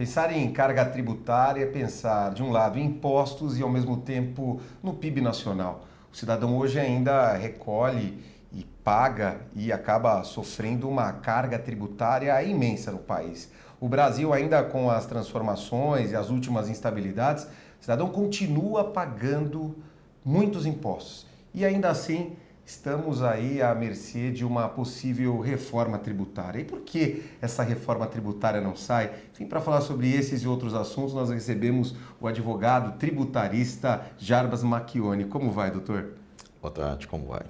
Pensar em carga tributária é pensar, de um lado, em impostos e, ao mesmo tempo, no PIB nacional. O cidadão hoje ainda recolhe e paga e acaba sofrendo uma carga tributária imensa no país. O Brasil, ainda com as transformações e as últimas instabilidades, o cidadão continua pagando muitos impostos. E ainda assim, estamos aí à mercê de uma possível reforma tributária. E por que essa reforma tributária não sai? Enfim, para falar sobre esses e outros assuntos, nós recebemos o advogado tributarista Jarbas Macchione. Como vai, doutor? Boa tarde, como vai?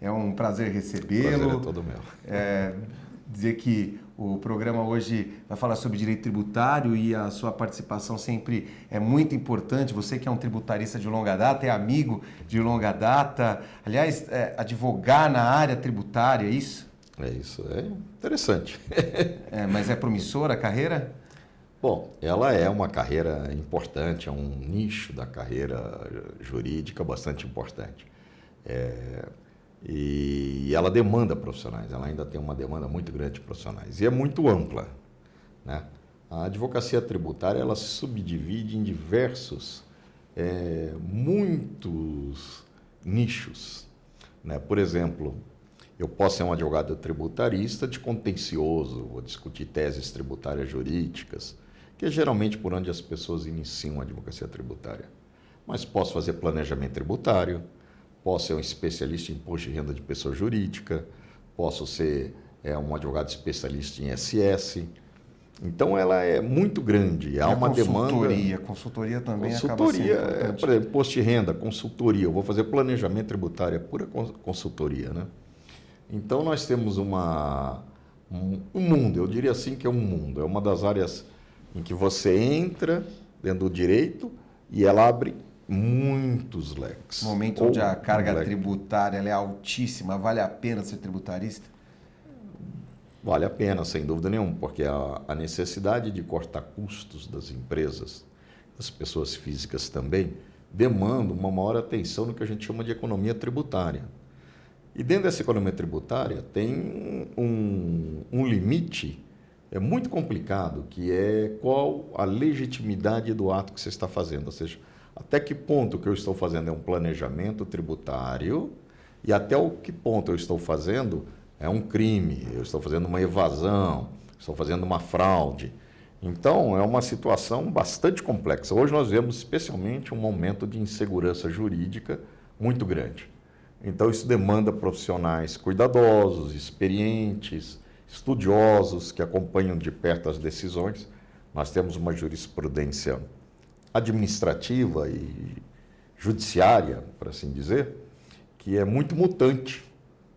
É um prazer recebê-lo. O prazer é todo meu. Dizer que o programa hoje vai falar sobre direito tributário e a sua participação sempre é muito importante. Você que é um tributarista de longa data, é amigo de longa data. Aliás, advogar na área tributária, é isso? É isso, é interessante. Mas é promissora a carreira? Bom, ela é uma carreira importante, é um nicho da carreira jurídica bastante importante. E ela demanda profissionais, ela ainda tem uma demanda muito grande de profissionais e é muito ampla, né? A advocacia tributária ela se subdivide em muitos nichos, né? Por exemplo, eu posso ser um advogado tributarista de contencioso, vou discutir teses tributárias jurídicas, que é geralmente por onde as pessoas iniciam a advocacia tributária. Mas posso fazer planejamento tributário, posso ser um especialista em imposto de renda de pessoa jurídica, posso ser um advogado especialista em SS. Então, ela é muito grande. Há uma demanda. Consultoria também acaba sendo importante. Por exemplo, imposto de renda, consultoria. Eu vou fazer planejamento tributário, é pura consultoria, né? Então, nós temos um mundo, eu diria assim que é um mundo. É uma das áreas em que você entra dentro do direito e ela abre muitos leques. No momento onde a carga tributária ela é altíssima, vale a pena ser tributarista? Vale a pena, sem dúvida nenhuma, porque a necessidade de cortar custos das empresas, das pessoas físicas também, demanda uma maior atenção no que a gente chama de economia tributária. E dentro dessa economia tributária tem um limite muito complicado, que é qual a legitimidade do ato que você está fazendo, ou seja, até que ponto o que eu estou fazendo é um planejamento tributário e até que ponto eu estou fazendo é um crime, eu estou fazendo uma evasão, estou fazendo uma fraude. Então, é uma situação bastante complexa. Hoje nós vemos especialmente um momento de insegurança jurídica muito grande. Então, isso demanda profissionais cuidadosos, experientes, estudiosos, que acompanham de perto as decisões. Nós temos uma jurisprudência administrativa e judiciária, por assim dizer, que é muito mutante.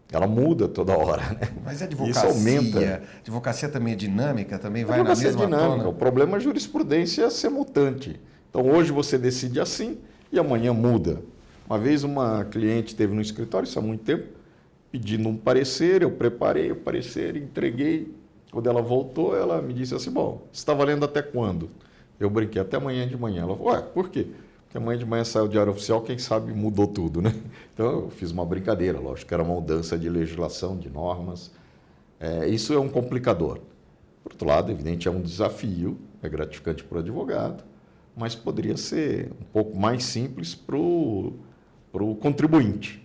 Ela muda toda hora, né? Mas a advocacia, isso aumenta. A advocacia também é dinâmica, também vai na mesma mesma dinâmica. tona? O problema é a jurisprudência ser mutante. Então, hoje você decide assim e amanhã muda. Uma vez uma cliente esteve no escritório, isso há muito tempo, pedindo um parecer, eu preparei o parecer, entreguei. Quando ela voltou, ela me disse assim, bom, está valendo até quando? Eu brinquei, até amanhã de manhã. Ela falou, ué, por quê? Porque amanhã de manhã saiu o Diário Oficial, quem sabe mudou tudo, né? Então, eu fiz uma brincadeira, lógico que era uma mudança de legislação, de normas. Isso é um complicador. Por outro lado, evidente, é um desafio, é gratificante para o advogado, mas poderia ser um pouco mais simples para o contribuinte,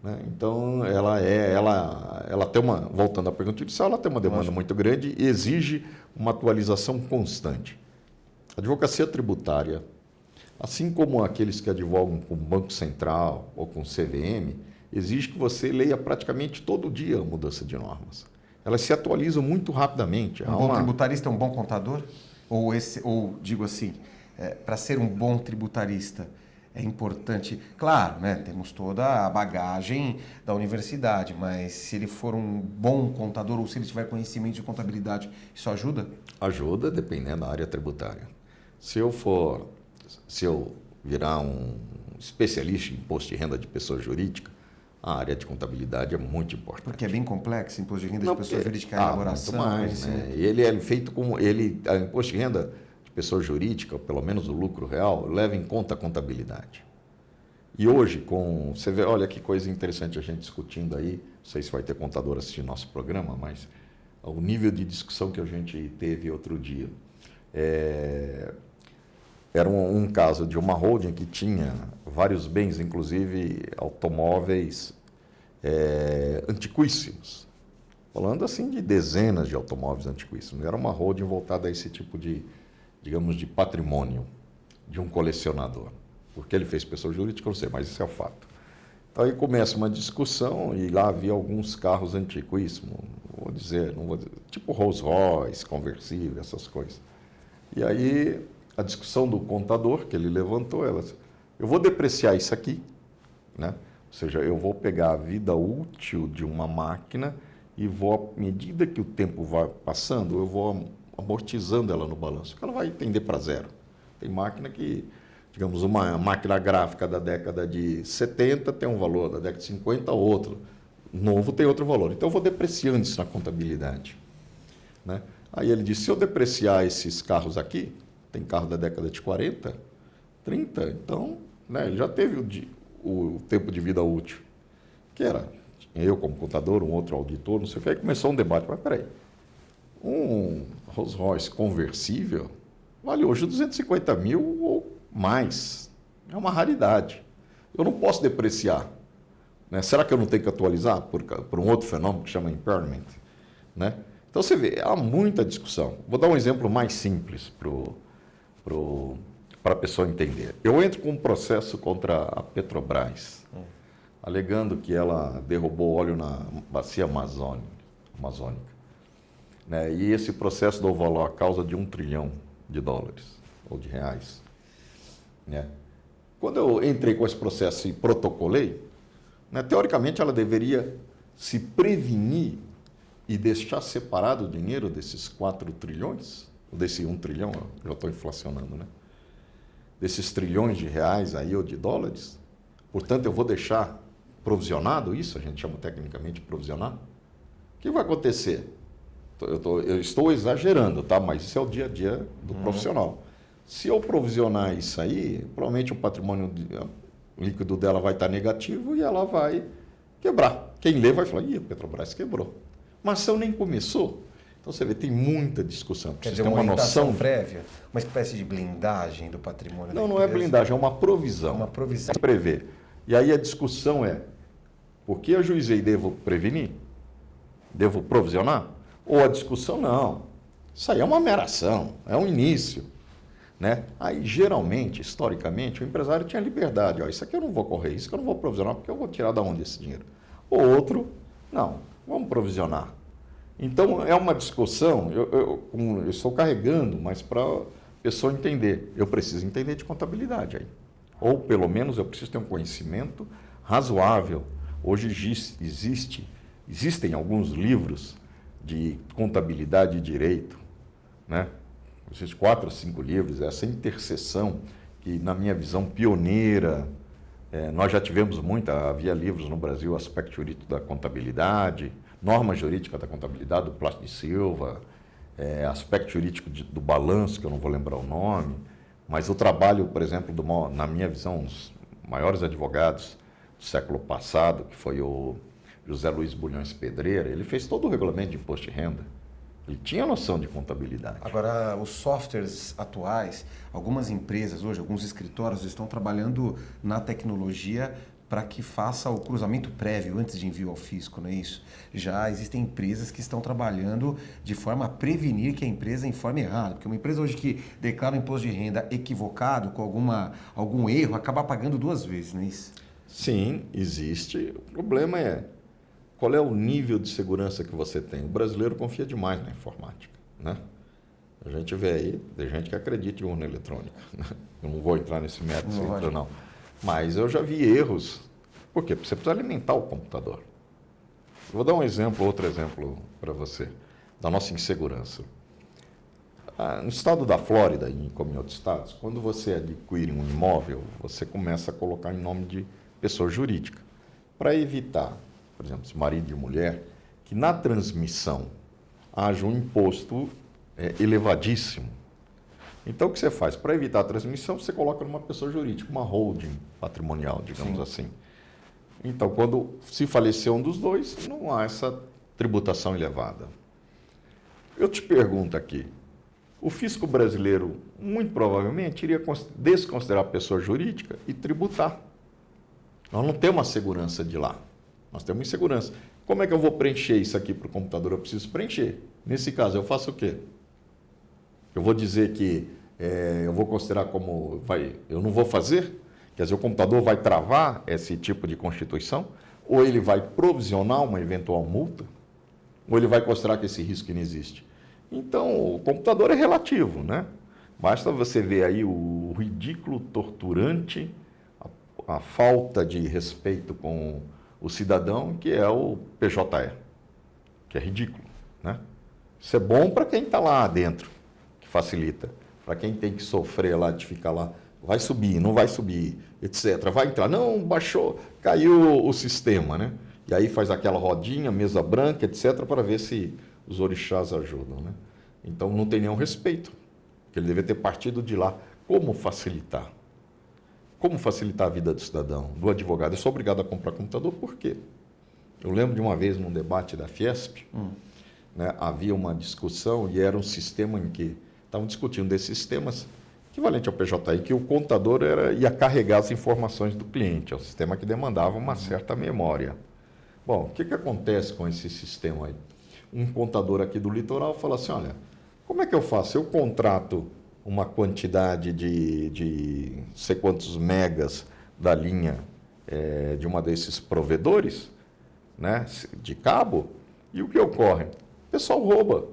né? Então, ela tem voltando à pergunta inicial, ela tem uma demanda muito grande e exige uma atualização constante. A advocacia tributária, assim como aqueles que advogam com o Banco Central ou com o CVM, exige que você leia praticamente todo dia a mudança de normas. Elas se atualizam muito rapidamente. Um bom tributarista é um bom contador? Ou digo assim, para ser um bom tributarista, é importante... Claro, né, temos toda a bagagem da universidade, mas se ele for um bom contador ou se ele tiver conhecimento de contabilidade, isso ajuda? Ajuda, dependendo da área tributária. Se eu virar um especialista em imposto de renda de pessoa jurídica, a área de contabilidade é muito importante. Porque é bem complexo, imposto de renda de pessoa jurídica, a elaboração. Muito mais, né? Ele é feito como... a imposto de renda de pessoa jurídica, pelo menos o lucro real, leva em conta a contabilidade. E hoje, você vê, olha que coisa interessante a gente discutindo aí, não sei se vai ter contador assistindo nosso programa, mas o nível de discussão que a gente teve outro dia. Era um caso de uma holding que tinha vários bens, inclusive automóveis antiquíssimos. Falando assim de dezenas de automóveis antiquíssimos. Era uma holding voltada a esse tipo de, digamos, de patrimônio de um colecionador. Porque ele fez pessoa jurídica, eu não sei, mas isso é o fato. Então aí começa uma discussão e lá havia alguns carros antiquíssimos, não vou dizer, tipo Rolls Royce, conversível, essas coisas. E aí a discussão do contador que ele levantou, eu vou depreciar isso aqui, né? Ou seja, eu vou pegar a vida útil de uma máquina e vou, à medida que o tempo vai passando, eu vou amortizando ela no balanço, porque ela vai tender para zero. Tem máquina que, digamos, uma máquina gráfica da década de 70 tem um valor, da década de 50 outro, novo tem outro valor. Então eu vou depreciando isso na contabilidade, né? Aí ele disse, se eu depreciar esses carros aqui, tem carro da década de 40, 30, então, né, ele já teve o tempo de vida útil, que era eu como contador, um outro auditor, não sei o que, aí começou um debate, mas peraí, um Rolls Royce conversível vale hoje 250 mil ou mais, é uma raridade, eu não posso depreciar, né? Será que eu não tenho que atualizar por um outro fenômeno que chama impairment, né? Então você vê, há muita discussão. Vou dar um exemplo mais simples para a pessoa entender. Eu entro com um processo contra a Petrobras, alegando que ela derrubou óleo na bacia amazônica, né? E esse processo deu valor à causa de $1 trilhão ou de reais, né? Quando eu entrei com esse processo e protocolei, né, teoricamente ela deveria se prevenir e deixar separado o dinheiro desses 4 trilhões, ou desse 1 trilhão, eu estou inflacionando, né? Desses trilhões de reais aí ou de dólares. Portanto, eu vou deixar provisionado isso, a gente chama tecnicamente provisionado. O que vai acontecer? Eu estou exagerando, tá? Mas isso é o dia a dia do profissional. Se eu provisionar isso aí, provavelmente o patrimônio líquido dela vai estar negativo e ela vai quebrar. Quem lê vai falar, ih, a Petrobras quebrou. Mas se eu nem começou, então você vê, tem muita discussão. Quer dizer, uma orientação prévia, uma espécie de blindagem do patrimônio. Não é blindagem, é uma provisão. Uma provisão. Prever. E aí a discussão é, por que eu juizei e devo prevenir? Devo provisionar? Ou a discussão, não. Isso aí é uma mera ação, é um início, né? Aí, geralmente, historicamente, o empresário tinha liberdade. Ó, isso aqui eu não vou correr, isso que eu não vou provisionar, porque eu vou tirar da onde esse dinheiro? O outro, não, vamos provisionar. Então, é uma discussão, eu estou carregando, mas para a pessoa entender, eu preciso entender de contabilidade aí. Ou, pelo menos, eu preciso ter um conhecimento razoável. Hoje existem alguns livros de contabilidade e direito, né? Existem 4 ou 5 livros, essa interseção que, na minha visão, pioneira, nós já tivemos havia livros no Brasil, Aspecto Jurídico da Contabilidade, Norma Jurídica da Contabilidade, do Plácio de Silva, Aspecto Jurídico do Balanço, que eu não vou lembrar o nome, mas o trabalho, por exemplo, na minha visão, um dos maiores advogados do século passado, que foi o José Luiz Bulhões Pedreira, ele fez todo o regulamento de imposto de renda. Ele tinha noção de contabilidade. Agora, os softwares atuais, algumas empresas hoje, alguns escritórios estão trabalhando na tecnologia para que faça o cruzamento prévio antes de envio ao fisco, não é isso? Já existem empresas que estão trabalhando de forma a prevenir que a empresa informe errado, porque uma empresa hoje que declara um imposto de renda equivocado, com algum erro, acaba pagando 2 vezes, não é isso? Sim, existe. O problema é qual é o nível de segurança que você tem. O brasileiro confia demais na informática, né? A gente vê aí, tem gente que acredita em urna eletrônica, né? Eu não vou entrar nesse método, não. Mas eu já vi erros. Por quê? Porque você precisa alimentar o computador. Eu vou dar outro exemplo para você, da nossa insegurança. No estado da Flórida, como em outros estados, quando você adquire um imóvel, você começa a colocar em nome de pessoa jurídica, para evitar, por exemplo, se marido e mulher, que na transmissão haja um imposto elevadíssimo. Então, o que você faz? Para evitar a transmissão, você coloca numa pessoa jurídica, uma holding patrimonial, digamos assim. Então, quando se falecer um dos dois, não há essa tributação elevada. Eu te pergunto aqui, O fisco brasileiro, muito provavelmente, iria desconsiderar a pessoa jurídica e tributar. Nós não temos a segurança de lá. Nós temos insegurança. Como é que eu vou preencher isso aqui para o computador? Eu preciso preencher. Nesse caso, eu faço o quê? Eu vou dizer que eu vou considerar como... eu não vou fazer? Quer dizer, o computador vai travar esse tipo de constituição? Ou ele vai provisionar uma eventual multa? Ou ele vai considerar que esse risco não existe? Então, o computador é relativo, né? Basta você ver aí o ridículo torturante, a falta de respeito com o cidadão, que é o PJE, que é ridículo, né? Isso é bom para quem está lá dentro, que facilita. Para quem tem que sofrer lá, de ficar lá, vai subir, não vai subir, etc. Vai entrar, não, baixou, caiu o sistema, né? E aí faz aquela rodinha, mesa branca, etc., para ver se os orixás ajudam, né? Então não tem nenhum respeito, porque ele deve ter partido de lá. Como facilitar? Como facilitar a vida do cidadão, do advogado? Eu sou obrigado a comprar computador, por quê? Eu lembro de uma vez num debate da Fiesp, né, havia uma discussão e era um sistema em que estavam discutindo desses sistemas equivalente ao PJI, que o contador ia carregar as informações do cliente. É um sistema que demandava uma certa memória. Bom, o que acontece com esse sistema aí? Um contador aqui do litoral fala assim, olha, como é que eu faço? Eu contrato uma quantidade de não sei quantos megas da linha de uma desses provedores, né, de cabo, e o que ocorre? O pessoal rouba.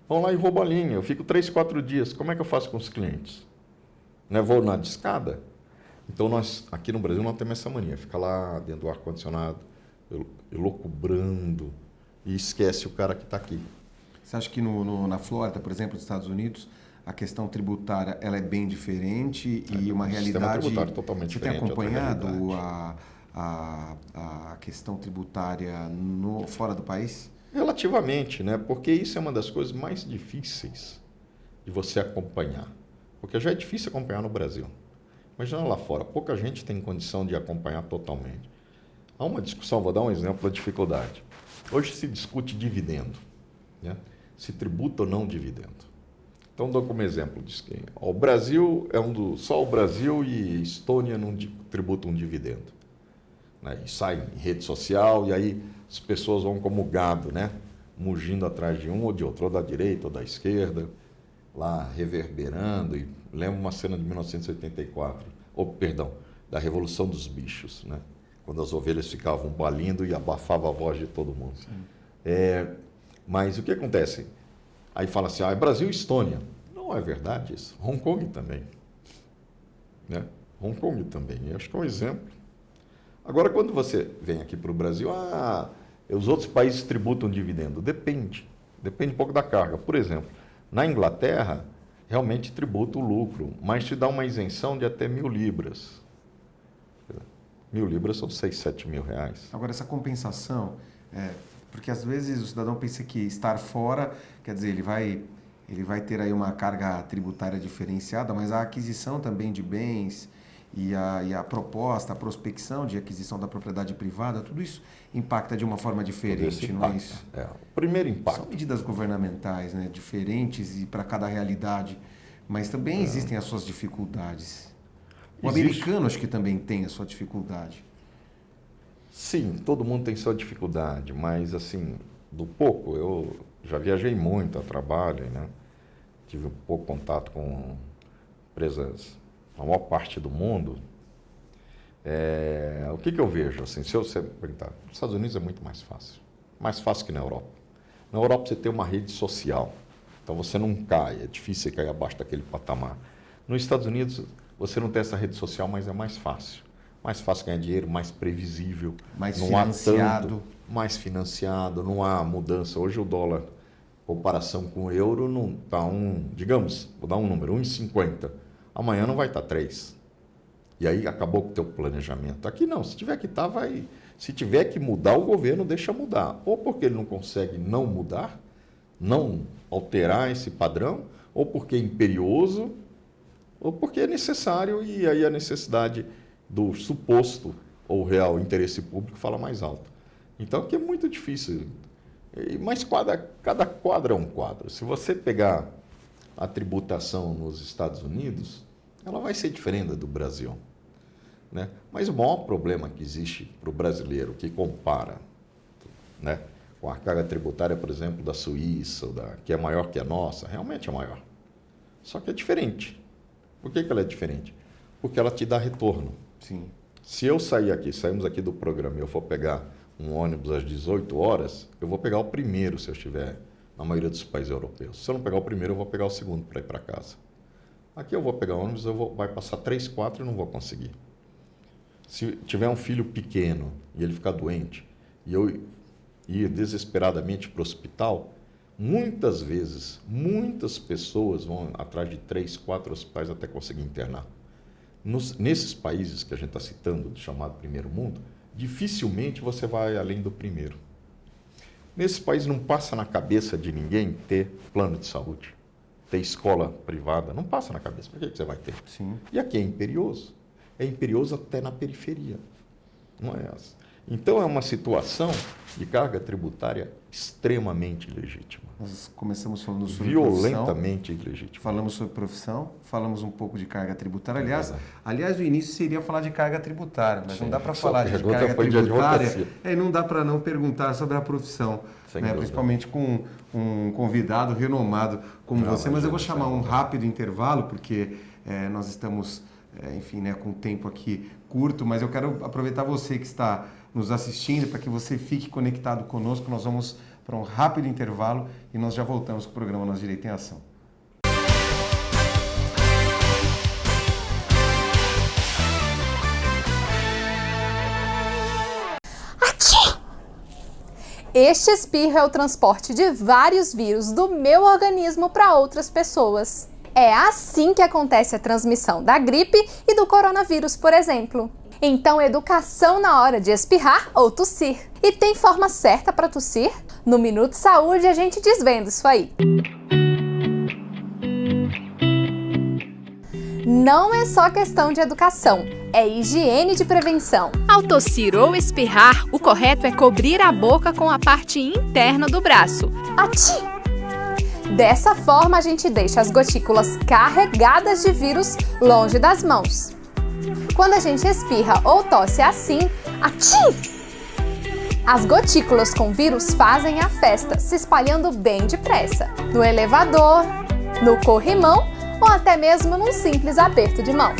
Vão lá e roubam a linha. Eu fico 3, 4 dias. Como é que eu faço com os clientes? Né, vou na discada? Então, nós, aqui no Brasil, não temos essa mania. Fica lá dentro do ar-condicionado, elocubrando, e esquece o cara que está aqui. Você acha que na Flórida, por exemplo, nos Estados Unidos, a questão tributária ela é bem diferente e uma realidade... tributário totalmente você diferente. Você tem acompanhado a questão tributária fora do país? Relativamente, né? Porque isso é uma das coisas mais difíceis de você acompanhar. Porque já é difícil acompanhar no Brasil. Imagina lá fora, pouca gente tem condição de acompanhar totalmente. Há uma discussão, vou dar um exemplo da dificuldade. Hoje se discute dividendo, né? Se tributa ou não dividendo. Então, dou como exemplo, diz que o Brasil só o Brasil e Estônia não tributam um dividendo. Né? E sai em rede social e aí as pessoas vão como gado, né? Mugindo atrás de um ou de outro, ou da direita ou da esquerda, lá reverberando. E lembro uma cena de 1984, da Revolução dos Bichos, né? Quando as ovelhas ficavam balindo e abafava a voz de todo mundo. Mas o que acontece? Aí fala assim, é Brasil e Estônia. Não é verdade isso. Hong Kong também. Né? Hong Kong também. Eu acho que é um exemplo. Agora, quando você vem aqui para o Brasil, os outros países tributam dividendo. Depende um pouco da carga. Por exemplo, na Inglaterra, realmente tributa o lucro, mas te dá uma isenção de até 1.000 libras. 1.000 libras são 6, 7 mil reais. Agora, essa compensação, porque às vezes o cidadão pensa que estar fora, quer dizer, ele vai ter aí uma carga tributária diferenciada, mas a aquisição também de bens e a proposta, a prospecção de aquisição da propriedade privada, tudo isso impacta de uma forma diferente, não é isso? O primeiro impacto. São medidas governamentais, né, diferentes e para cada realidade, mas também existem as suas dificuldades. O americano acho que também tem a sua dificuldade. Sim, todo mundo tem sua dificuldade, mas assim, do pouco, eu já viajei muito a trabalho, né? Tive um pouco contato com empresas na maior parte do mundo. O que eu vejo? Assim, se eu perguntar, nos Estados Unidos é muito mais fácil que na Europa. Na Europa você tem uma rede social, então você não cai, é difícil você cair abaixo daquele patamar. Nos Estados Unidos você não tem essa rede social, mas é mais fácil. Mais fácil ganhar dinheiro, mais previsível. Mais financiado. Mais financiado, não há mudança. Hoje o dólar, em comparação com o euro, não está digamos, vou dar um número, 1,50. Amanhã não vai estar 3. E aí acabou com o teu planejamento. Aqui não, se tiver que estar, vai. Se tiver que mudar, o governo deixa mudar. Ou porque ele não consegue não mudar, não alterar esse padrão, ou porque é imperioso, ou porque é necessário, e aí a necessidade do suposto ou real interesse público fala mais alto. Então, aqui é muito difícil. Mas cada quadro é um quadro. Se você pegar a tributação nos Estados Unidos, ela vai ser diferente do Brasil, né? Mas o maior problema que existe para o brasileiro que compara, né, com a carga tributária, por exemplo, da Suíça, que é maior que a nossa, realmente é maior. Só que é diferente. Por que ela é diferente? Porque ela te dá retorno. Sim. Se eu saímos aqui do programa e eu for pegar um ônibus às 18 horas, eu vou pegar o primeiro se eu estiver na maioria dos países europeus. Se eu não pegar o primeiro, eu vou pegar o segundo para ir para casa. Aqui eu vou pegar o ônibus, vai passar 3, 4 e não vou conseguir. Se tiver um filho pequeno e ele ficar doente e eu ir desesperadamente para o hospital, muitas vezes, muitas pessoas vão atrás de 3, 4 hospitais até conseguir internar. Nesses países que a gente está citando, chamado primeiro mundo, dificilmente você vai além do primeiro. Nesse país não passa na cabeça de ninguém ter plano de saúde, ter escola privada, não passa na cabeça. Por que você vai ter? Sim. E aqui é imperioso. É imperioso até na periferia. Não é essa. Então é uma situação de carga tributária extremamente ilegítima. Nós começamos falando sobre violentamente ilegítima. Falamos sobre profissão, falamos um pouco de carga tributária. Aliás, o início seria falar de carga tributária, mas não dá para falar de carga tributária. Não dá para não perguntar sobre a profissão, né? Principalmente com um convidado renomado como você. Mas eu vou chamar um rápido intervalo, porque nós estamos, enfim, né, com o tempo aqui curto, mas eu quero aproveitar você que está nos assistindo para que você fique conectado conosco. Nós vamos para um rápido intervalo e nós já voltamos com o programa Nosso Direito em Ação. Este espirro é o transporte de vários vírus do meu organismo para outras pessoas. É assim que acontece a transmissão da gripe e do coronavírus, por exemplo. Então, educação na hora de espirrar ou tossir. E tem forma certa para tossir? No Minuto Saúde a gente desvenda isso aí. Não é só questão de educação, é higiene de prevenção. Ao tossir ou espirrar, o correto é cobrir a boca com a parte interna do braço. Atchim! Dessa forma, a gente deixa as gotículas carregadas de vírus longe das mãos. Quando a gente espirra ou tosse assim, atchim! As gotículas com vírus fazem a festa, se espalhando bem depressa. No elevador, no corrimão ou até mesmo num simples aperto de mão.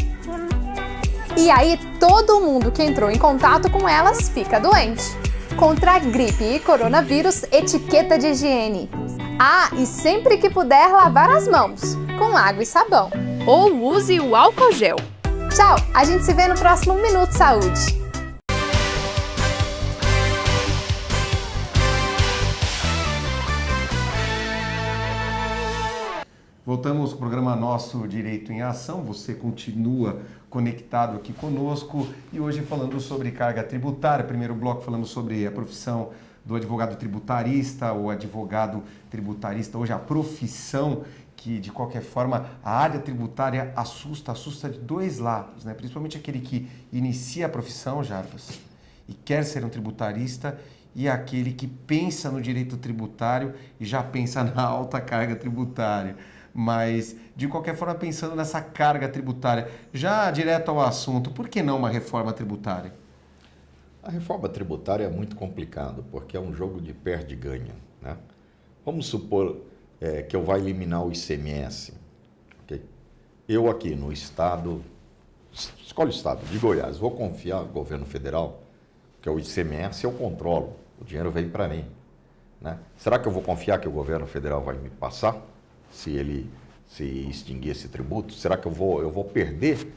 E aí, todo mundo que entrou em contato com elas fica doente. Contra a gripe e coronavírus, etiqueta de higiene. Ah, e sempre que puder, lavar as mãos, com água e sabão. Ou use o álcool gel. Tchau, a gente se vê no próximo Minuto Saúde. Voltamos ao programa Nosso Direito em Ação. Você continua conectado aqui conosco e hoje falando sobre carga tributária. Primeiro bloco falamos sobre a profissão do advogado tributarista, ou advogado tributarista, hoje a profissão que, de qualquer forma, a área tributária assusta de dois lados, né? Principalmente aquele que inicia a profissão, Jarbas, e quer ser um tributarista, e aquele que pensa no direito tributário e já pensa na alta carga tributária. Mas, de qualquer forma, pensando nessa carga tributária, já direto ao assunto, por que não uma reforma tributária? A reforma tributária é muito complicado, porque é um jogo de perde e ganha, né? Vamos supor que eu vá eliminar o ICMS. Okay? Eu aqui no estado, escolhe o estado de Goiás, vou confiar no governo federal, que é o ICMS eu controlo, o dinheiro vem para mim, né? Será que eu vou confiar que o governo federal vai me passar? Se extinguir esse tributo? Será que eu vou perder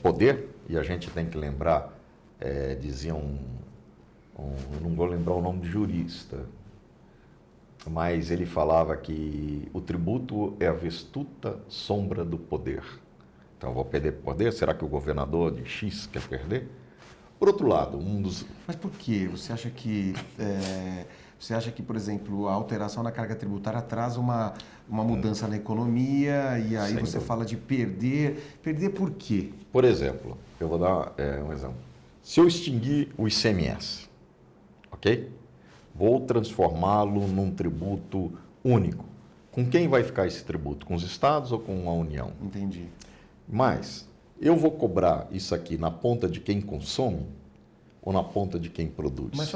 poder? E a gente tem que lembrar, dizia não vou lembrar o nome de jurista, mas ele falava que o tributo é a vestusta sombra do poder. Então eu vou perder poder? Será que o governador de X quer perder? Por outro lado, Mas por quê? Você acha que, por exemplo, a alteração na carga tributária traz uma mudança na economia e aí você fala de perder? Perder por quê? Por exemplo, eu vou dar um exemplo. Se eu extinguir o ICMS, ok? Vou transformá-lo num tributo único. Com quem vai ficar esse tributo? Com os estados ou com a União? Entendi. Mas eu vou cobrar isso aqui na ponta de quem consome ou na ponta de quem produz? Mas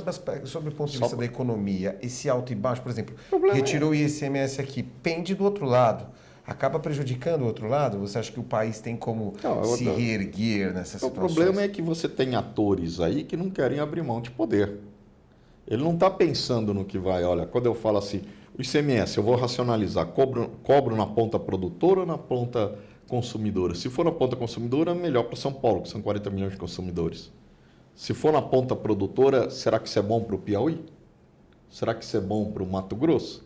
sobre o ponto de Só vista da economia, esse alto e baixo, por exemplo, problema retirou o ICMS aqui, pende do outro lado, acaba prejudicando o outro lado? Você acha que o país tem como se reerguer nessa situação? O problema é que você tem atores aí que não querem abrir mão de poder. Ele não está pensando no que vai, olha, quando eu falo assim, o ICMS, eu vou racionalizar, cobro na ponta produtora ou na ponta consumidora? Se for na ponta consumidora, melhor para São Paulo, que são 40 milhões de consumidores. Se for na ponta produtora, será que isso é bom para o Piauí? Será que isso é bom para o Mato Grosso?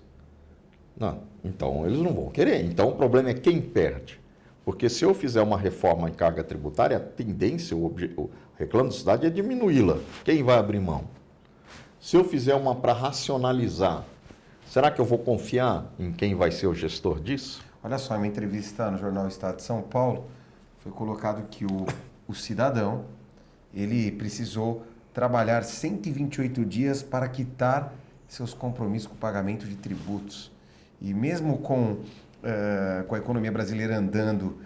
Não. Então, eles não vão querer. Então, o problema é quem perde. Porque se eu fizer uma reforma em carga tributária, a tendência, o reclamo da cidade é diminuí-la. Quem vai abrir mão? Se eu fizer uma para racionalizar, será que eu vou confiar em quem vai ser o gestor disso? Olha só, em uma entrevista no jornal Estado de São Paulo, foi colocado que o cidadão, ele precisou trabalhar 128 dias para quitar seus compromissos com o pagamento de tributos. E mesmo com a economia brasileira andando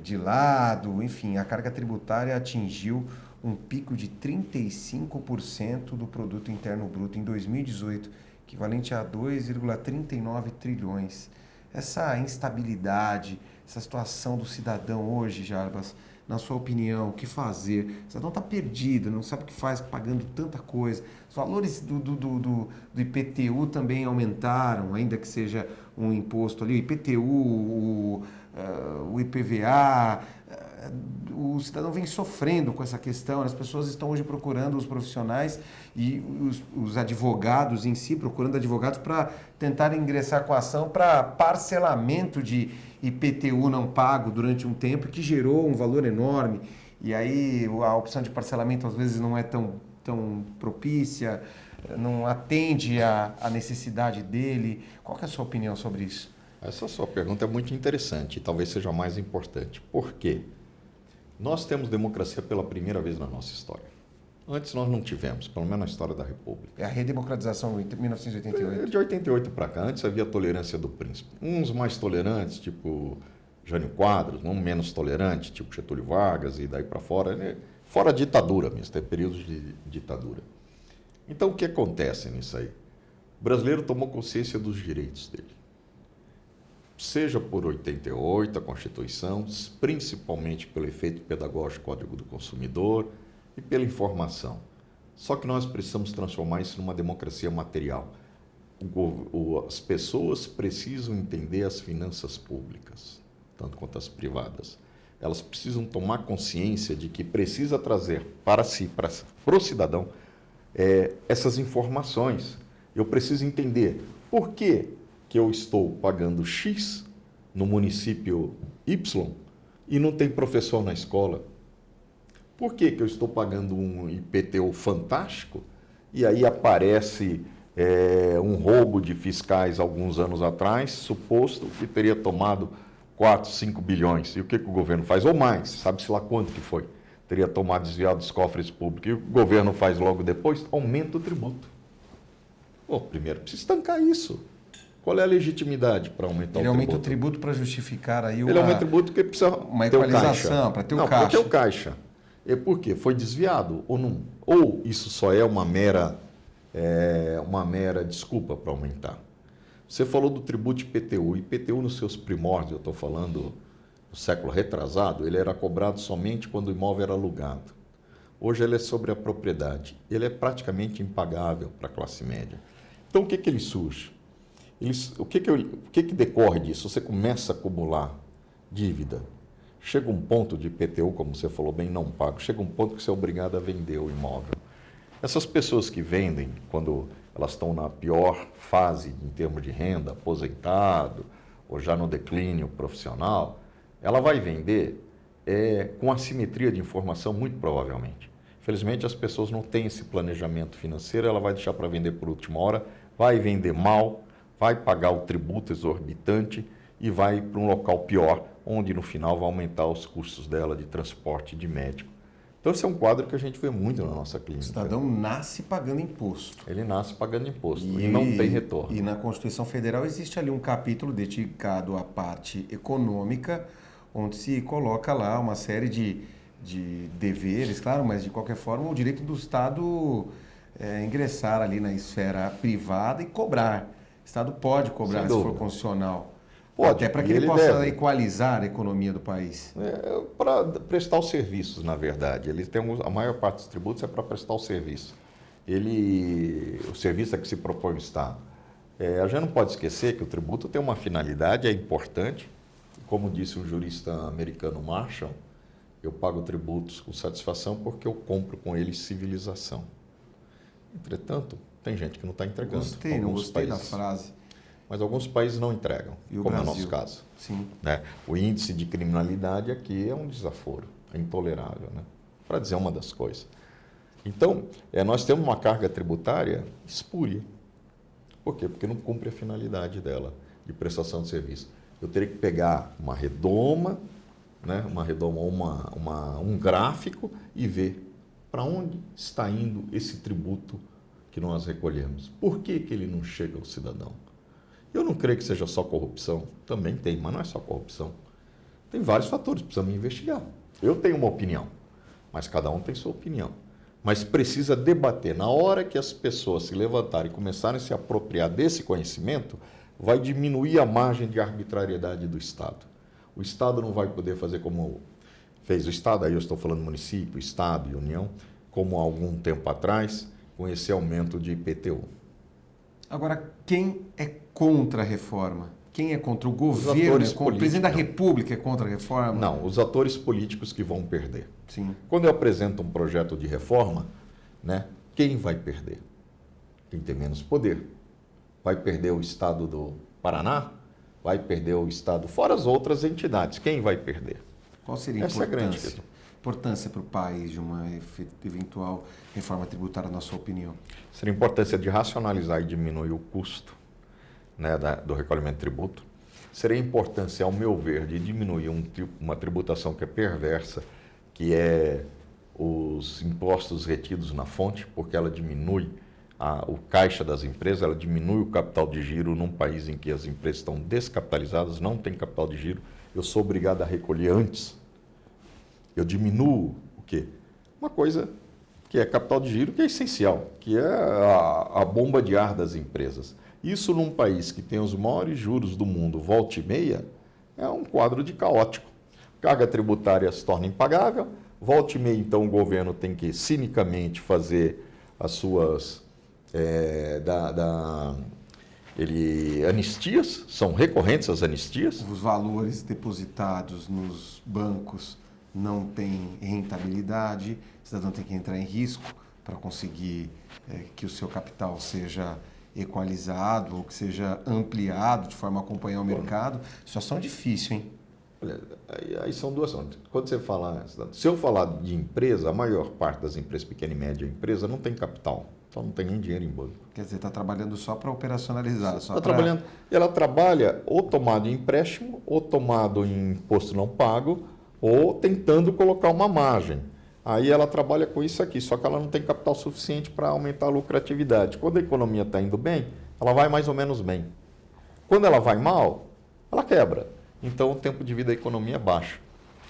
de lado, enfim, a carga tributária atingiu um pico de 35% do produto interno bruto em 2018, equivalente a 2,39 trilhões. Essa instabilidade, essa situação do cidadão hoje, Jarbas, na sua opinião, o que fazer? O cidadão está perdido, não sabe o que faz pagando tanta coisa. Os valores do IPTU também aumentaram, ainda que seja um imposto ali. O IPTU, o IPVA, o cidadão vem sofrendo com essa questão. As pessoas estão hoje procurando os profissionais e os advogados em si, procurando advogados para tentar ingressar com a ação para parcelamento de IPTU não pago durante um tempo, que gerou um valor enorme. E aí a opção de parcelamento às vezes não é tão propícia, não atende à necessidade dele. Qual que é a sua opinião sobre isso? Essa sua pergunta é muito interessante e talvez seja a mais importante. Por quê? Nós temos democracia pela primeira vez na nossa história. Antes nós não tivemos, pelo menos na história da República. É a redemocratização de 1988. De 88 para cá, antes havia a tolerância do príncipe. Uns mais tolerantes, tipo Jânio Quadros, um menos tolerante, tipo Getúlio Vargas e daí para fora. Né? Fora a ditadura mesmo, tem períodos de ditadura. Então o que acontece nisso aí? O brasileiro tomou consciência dos direitos dele. Seja por 88, a Constituição, principalmente pelo efeito pedagógico do Código do Consumidor e pela informação. Só que nós precisamos transformar isso numa democracia material. As pessoas precisam entender as finanças públicas, tanto quanto as privadas. Elas precisam tomar consciência de que precisa trazer para si, para o cidadão, essas informações. Eu preciso entender por que eu estou pagando X no município Y e não tem professor na escola. Por que eu estou pagando um IPTU fantástico e aí aparece um roubo de fiscais alguns anos atrás, suposto que teria tomado 4, 5 bilhões. E o que o governo faz? Ou mais, sabe-se lá quanto que foi. Teria tomado desviado dos cofres públicos. E o governo faz logo depois? Aumenta o tributo. Primeiro, precisa estancar isso. Qual é a legitimidade para aumentar o tributo? Ele aumenta o tributo para justificar aí Ele aumenta o tributo porque precisa uma equalização, para ter o caixa. Para ter o caixa. E por quê? Foi desviado ou não? Ou isso só é uma mera desculpa para aumentar? Você falou do tributo IPTU. IPTU nos seus primórdios, eu estou falando do século retrasado, ele era cobrado somente quando o imóvel era alugado. Hoje ele é sobre a propriedade. Ele é praticamente impagável para a classe média. Então o que ele surge? O que decorre disso? Você começa a acumular dívida. Chega um ponto de IPTU, como você falou bem, não pago. Chega um ponto que você é obrigado a vender o imóvel. Essas pessoas que vendem, quando elas estão na pior fase em termos de renda, aposentado, ou já no declínio profissional, ela vai vender com assimetria de informação, muito provavelmente. Infelizmente, as pessoas não têm esse planejamento financeiro, ela vai deixar para vender por última hora, vai vender mal, vai pagar o tributo exorbitante e vai para um local pior, onde no final vai aumentar os custos dela de transporte de médico. Então, esse é um quadro que a gente vê muito na nossa O clínica. cidadão nasce pagando imposto. Ele nasce pagando imposto e não tem retorno. E na Constituição Federal existe ali um capítulo dedicado à parte econômica, onde se coloca lá uma série de deveres, claro, mas de qualquer forma o direito do Estado ingressar ali na esfera privada e cobrar. O Estado pode cobrar se for constitucional. Pode, até para que e ele ele possa deve. equalizar a economia do país. Para prestar os serviços, na verdade. Ele tem a maior parte dos tributos é para prestar o serviço. O serviço é que se propõe o Estado. A gente não pode esquecer que o tributo tem uma finalidade, é importante. Como disse um jurista americano, Marshall, eu pago tributos com satisfação porque eu compro com eles civilização. Entretanto, tem gente que não está entregando. Não gostei da frase. Mas alguns países não entregam, como é o nosso caso. Sim. Né? O índice de criminalidade aqui é um desaforo, é intolerável, né? Para dizer uma das coisas. Então, nós temos uma carga tributária espúria. Por quê? Porque não cumpre a finalidade dela, de prestação de serviço. Eu teria que pegar uma redoma, né? Um gráfico e ver para onde está indo esse tributo que nós recolhemos. Por que ele não chega ao cidadão? Eu não creio que seja só corrupção. Também tem, mas não é só corrupção. Tem vários fatores, precisamos investigar. Eu tenho uma opinião, mas cada um tem sua opinião. Mas precisa debater. Na hora que as pessoas se levantarem e começarem a se apropriar desse conhecimento, vai diminuir a margem de arbitrariedade do Estado. O Estado não vai poder fazer como fez o Estado, aí eu estou falando município, Estado e União, como há algum tempo atrás, com esse aumento de IPTU. Agora, quem é contra a reforma? Quem é contra o governo? O presidente da República é contra a reforma? Não, os atores políticos que vão perder. Sim. Quando eu apresento um projeto de reforma, né, quem vai perder? Quem tem menos poder. Vai perder o Estado do Paraná? Vai perder o Estado, fora as outras entidades. Quem vai perder? Qual seria a importância para o país de uma eventual reforma tributária, na sua opinião? Seria a importância de racionalizar e diminuir o custo, né, do recolhimento de tributo. Seria a importância, ao meu ver, de diminuir uma tributação que é perversa, que é os impostos retidos na fonte, porque ela diminui o caixa das empresas, ela diminui o capital de giro num país em que as empresas estão descapitalizadas, não tem capital de giro. Eu sou obrigado a recolher antes. Eu diminuo o quê? Uma coisa que é capital de giro, que é essencial, que é a bomba de ar das empresas. Isso num país que tem os maiores juros do mundo, volta e meia, é um quadro de caótico. Carga tributária se torna impagável, volta e meia, então, o governo tem que cinicamente fazer as suas anistias, são recorrentes as anistias. Os valores depositados nos bancos não têm rentabilidade, o cidadão tem que entrar em risco para conseguir que o seu capital seja equalizado ou que seja ampliado de forma a acompanhar o mercado. Situação difícil, hein? Olha, aí são duas coisas. Quando você fala, se eu falar de empresa, a maior parte das empresas, pequena e média empresa, não tem capital. Então não tem nem dinheiro em banco. Quer dizer, está trabalhando só para operacionalizar. Trabalhando. E ela trabalha ou tomado em empréstimo, ou tomado em imposto não pago, ou tentando colocar uma margem. Aí ela trabalha com isso aqui, só que ela não tem capital suficiente para aumentar a lucratividade. Quando a economia está indo bem, ela vai mais ou menos bem. Quando ela vai mal, ela quebra. Então o tempo de vida da economia é baixo.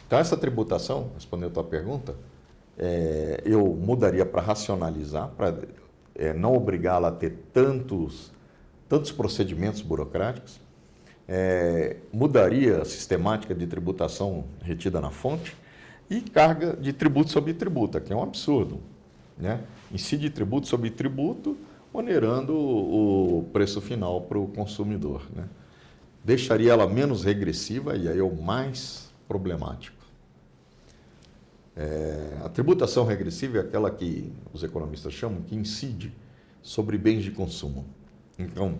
Então essa tributação, respondendo a tua pergunta, eu mudaria para racionalizar, para não obrigá-la a ter tantos procedimentos burocráticos, mudaria a sistemática de tributação retida na fonte e carga de tributo sobre tributo, que é um absurdo, né? Incide tributo sobre tributo, onerando o preço final para o consumidor, né? Deixaria ela menos regressiva e aí é o mais problemático. A tributação regressiva é aquela que os economistas chamam que incide sobre bens de consumo. Então,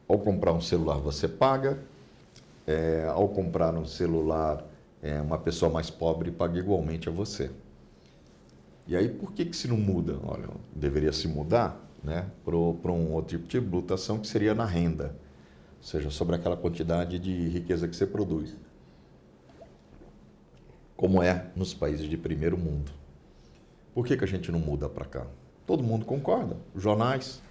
ao comprar um celular você paga, ao comprar um celular uma pessoa mais pobre paga igualmente a você. E aí por que se não muda? Olha, deveria se mudar, né, para um outro tipo de tributação que seria na renda, ou seja, sobre aquela quantidade de riqueza que você produz. Como é nos países de primeiro mundo. Por que a gente não muda para cá? Todo mundo concorda, os jornais.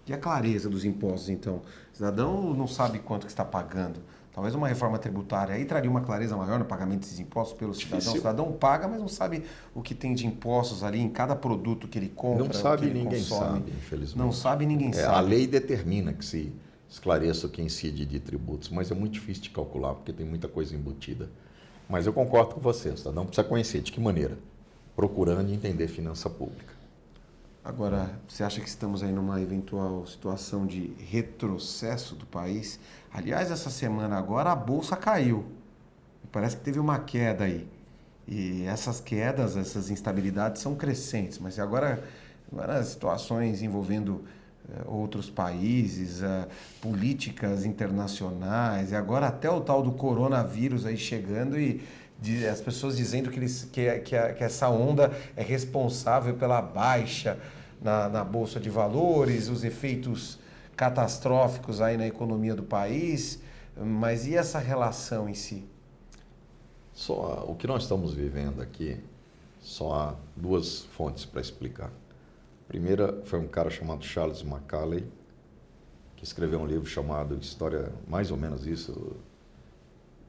E a clareza dos impostos, então? O cidadão não sabe quanto que está pagando. Talvez uma reforma tributária aí traria uma clareza maior no pagamento desses impostos pelo cidadão. Difícil. O cidadão paga, mas não sabe o que tem de impostos ali em cada produto que ele compra, Não sabe, o que ele ninguém consome. sabe, infelizmente. Não sabe, ninguém A sabe. lei determina que se esclareça o que incide de tributos, mas é muito difícil de calcular, porque tem muita coisa embutida. Mas eu concordo com você, o cidadão precisa conhecer de que maneira, procurando entender finança pública. Agora, você acha que estamos aí numa eventual situação de retrocesso do país? Aliás, essa semana agora a Bolsa caiu. Parece que teve uma queda aí. E essas quedas, essas instabilidades são crescentes. Mas agora as situações envolvendo outros países, políticas internacionais, e agora até o tal do coronavírus aí chegando e as pessoas dizendo que essa onda é responsável pela baixa na Bolsa de Valores, os efeitos catastróficos aí na economia do país. Mas e essa relação em si? Só o que nós estamos vivendo aqui, só há duas fontes para explicar. A primeira foi um cara chamado Charles Macaulay, que escreveu um livro chamado História, mais ou menos isso,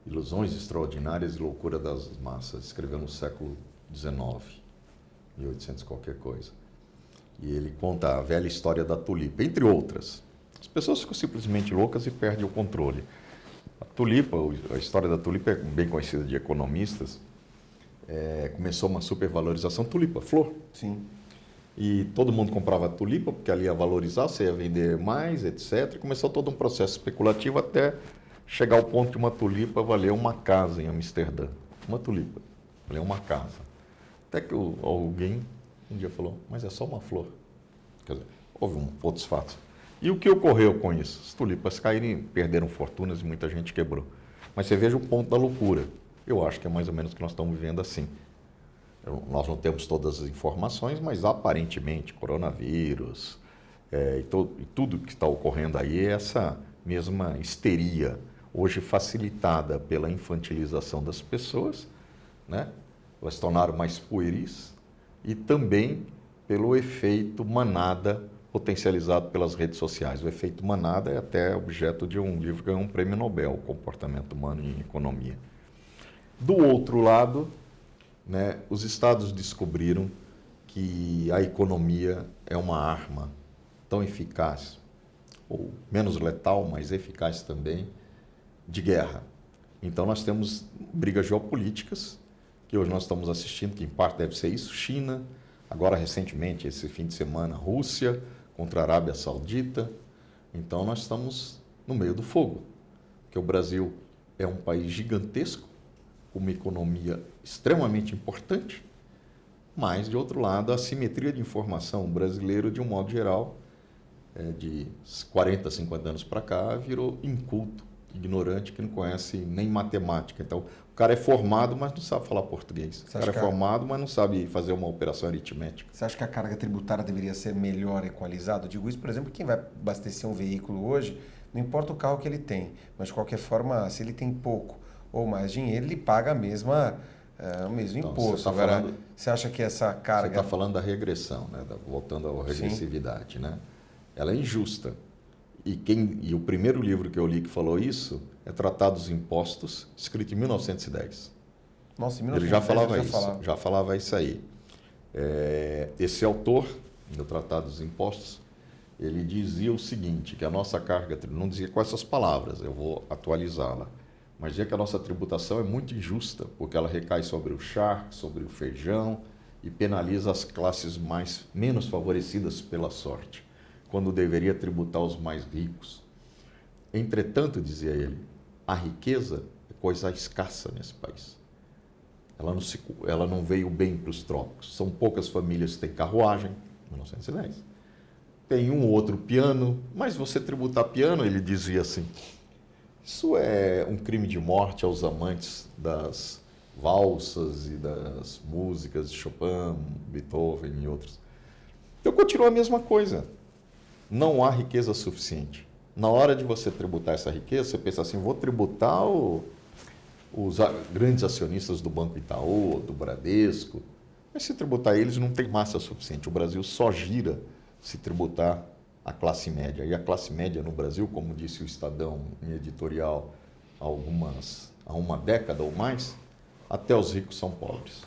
Ilusões Extraordinárias e Loucura das Massas. Escreveu no século XIX, 1800 qualquer coisa. E ele conta a velha história da tulipa, entre outras. As pessoas ficam simplesmente loucas e perdem o controle. A tulipa, a história da tulipa é bem conhecida de economistas. Começou uma supervalorização, tulipa, flor. Sim. E todo mundo comprava tulipa, porque ali ia valorizar, você ia vender mais, etc. E começou todo um processo especulativo até chegar ao ponto de uma tulipa valer uma casa em Amsterdã. Uma tulipa valer uma casa. Até que alguém um dia falou, mas é só uma flor. Quer dizer, houve outros fatos. E o que ocorreu com isso? As tulipas caíram, perderam fortunas e muita gente quebrou. Mas você veja o ponto da loucura. Eu acho que é mais ou menos o que nós estamos vivendo assim. Nós não temos todas as informações, mas aparentemente coronavírus e tudo que está ocorrendo aí é essa mesma histeria, hoje facilitada pela infantilização das pessoas, né? Elas se tornaram mais pueris, e também pelo efeito manada potencializado pelas redes sociais. O efeito manada é até objeto de um livro que ganhou um prêmio Nobel, o Comportamento Humano em Economia. Do outro lado, né, os estados descobriram que a economia é uma arma tão eficaz, ou menos letal, mas eficaz também, de guerra. Então nós temos brigas geopolíticas, que hoje nós estamos assistindo, que em parte deve ser isso, China, agora recentemente, esse fim de semana, Rússia contra a Arábia Saudita. Então nós estamos no meio do fogo, porque o Brasil é um país gigantesco, com uma economia extremamente importante, mas, de outro lado, a assimetria de informação brasileiro, de um modo geral, de 40, 50 anos para cá, virou inculto, ignorante, que não conhece nem matemática. Então, o cara é formado, mas não sabe falar português. O cara é formado, mas não sabe fazer uma operação aritmética. Você acha que a carga tributária deveria ser melhor equalizada? Eu digo isso, por exemplo, quem vai abastecer um veículo hoje, não importa o carro que ele tem, mas, de qualquer forma, se ele tem pouco ou mais dinheiro, ele paga o mesmo então, imposto. Agora, você acha que essa carga... Você está falando da regressão, né? Voltando à regressividade, né? Ela é injusta. E o primeiro livro que eu li que falou isso é Tratado dos Impostos, escrito em 1910. Nossa, em 1910 ele já falava isso aí. Esse autor, no Tratado dos Impostos, ele dizia o seguinte, que a nossa carga, não dizia com essas palavras, eu vou atualizá-la, mas dizia que a nossa tributação é muito injusta, porque ela recai sobre o charque, sobre o feijão e penaliza as classes menos favorecidas pela sorte, quando deveria tributar os mais ricos. Entretanto, dizia ele, a riqueza é coisa escassa nesse país. Ela não veio bem para os trópicos. São poucas famílias que têm carruagem, 1910. Tem um ou outro piano, mas você tributar piano, ele dizia assim, isso é um crime de morte aos amantes das valsas e das músicas de Chopin, Beethoven e outros. Então continua a mesma coisa. Não há riqueza suficiente. Na hora de você tributar essa riqueza, você pensa assim, vou tributar os grandes acionistas do Banco Itaú, do Bradesco, Mas se tributar eles, não tem massa suficiente. O Brasil só gira se tributar a classe média. E a classe média no Brasil, como disse o Estadão em editorial há uma década ou mais, até os ricos são pobres.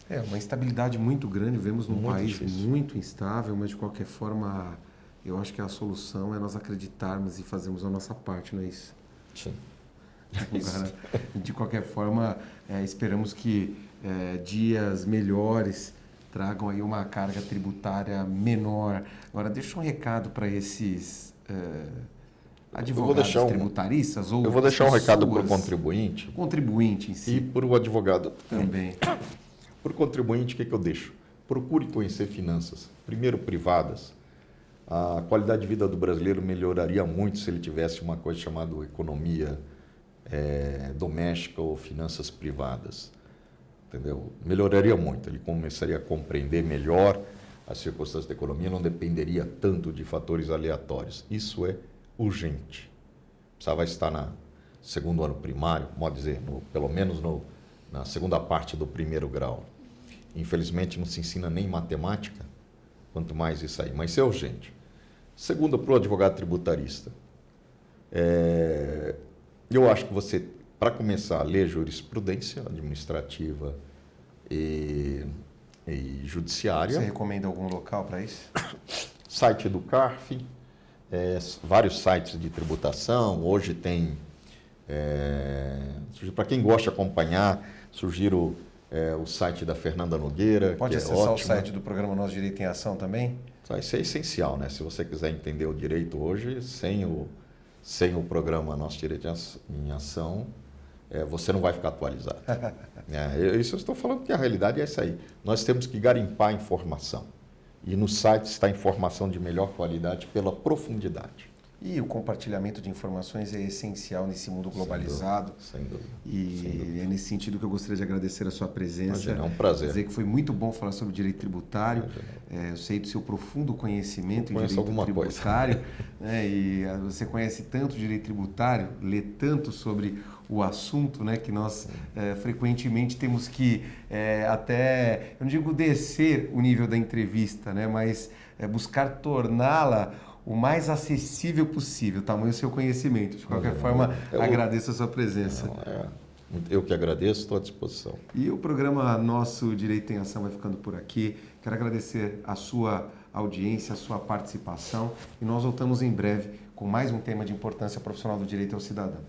É uma instabilidade muito grande, vemos num Muito país difícil. muito instável, mas de qualquer forma, eu acho que a solução é nós acreditarmos e fazermos a nossa parte, não é isso? Sim. Agora, de qualquer forma, esperamos que dias melhores tragam aí uma carga tributária menor. Agora, deixa um recado para esses advogados tributaristas ou eu vou deixar um recado para o contribuinte em si e para o advogado também. Para o contribuinte, o que eu deixo? Procure conhecer finanças, primeiro privadas. A qualidade de vida do brasileiro melhoraria muito se ele tivesse uma coisa chamada economia doméstica ou finanças privadas. Entendeu? Melhoraria muito, ele começaria a compreender melhor as circunstâncias da economia, não dependeria tanto de fatores aleatórios. Isso é urgente. Precisava estar no segundo ano primário, pode dizer, pelo menos na segunda parte do primeiro grau. Infelizmente não se ensina nem matemática, quanto mais isso aí, mas isso é urgente. Segundo, para o advogado tributarista, eu acho que você, para começar a ler jurisprudência administrativa e judiciária... Você recomenda algum local para isso? Site do CARF, vários sites de tributação, hoje tem... para quem gosta de acompanhar, sugiro o site da Fernanda Nogueira. Pode que acessar ótimo. O site do programa Nosso Direito em Ação também? Isso é essencial, né? Se você quiser entender o direito hoje, sem o programa Nosso Direito em Ação, você não vai ficar atualizado. Isso eu estou falando que a realidade é essa aí. Nós temos que garimpar informação. E no site está informação de melhor qualidade pela profundidade. E o compartilhamento de informações é essencial nesse mundo globalizado. Sem dúvida. E é nesse sentido que eu gostaria de agradecer a sua presença. Imagina, é um prazer. Dizer que foi muito bom falar sobre direito tributário. Eu sei do seu profundo conhecimento em direito tributário. Né? E você conhece tanto direito tributário, lê tanto sobre o assunto, né? Que nós frequentemente temos que até, eu não digo descer o nível da entrevista, né? Mas buscar torná-la o mais acessível possível, tamanho o seu conhecimento. De qualquer forma, agradeço a sua presença. Eu que agradeço, estou à disposição. E o programa Nosso Direito em Ação vai ficando por aqui. Quero agradecer a sua audiência, a sua participação e nós voltamos em breve com mais um tema de importância profissional do direito ao cidadão.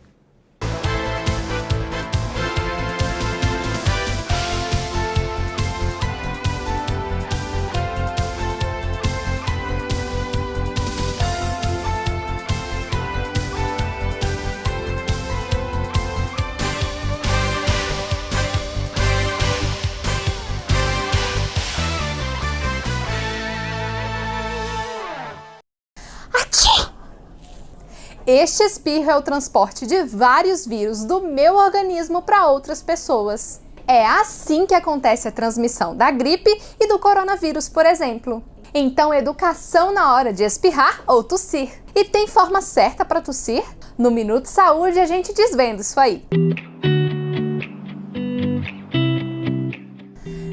Este espirro é o transporte de vários vírus do meu organismo para outras pessoas. É assim que acontece a transmissão da gripe e do coronavírus, por exemplo. Então, educação na hora de espirrar ou tossir. E tem forma certa para tossir? No Minuto Saúde a gente desvenda isso aí.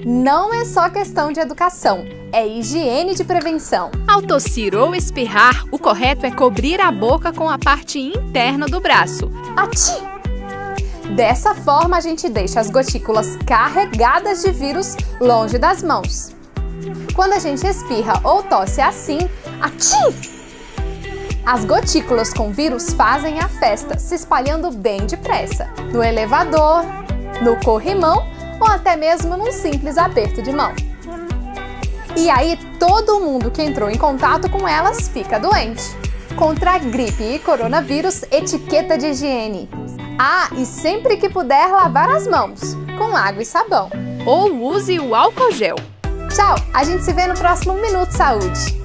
Não é só questão de educação, é higiene de prevenção. Ao tossir ou espirrar, o correto é cobrir a boca com a parte interna do braço. Atchim! Dessa forma, a gente deixa as gotículas carregadas de vírus longe das mãos. Quando a gente espirra ou tosse assim, atchim! As gotículas com vírus fazem a festa, se espalhando bem depressa. No elevador, no corrimão ou até mesmo num simples aperto de mão. E aí, todo mundo que entrou em contato com elas fica doente. Contra a gripe e coronavírus, etiqueta de higiene. E sempre que puder, lavar as mãos, com água e sabão. Ou use o álcool gel. Tchau, a gente se vê no próximo Minuto Saúde.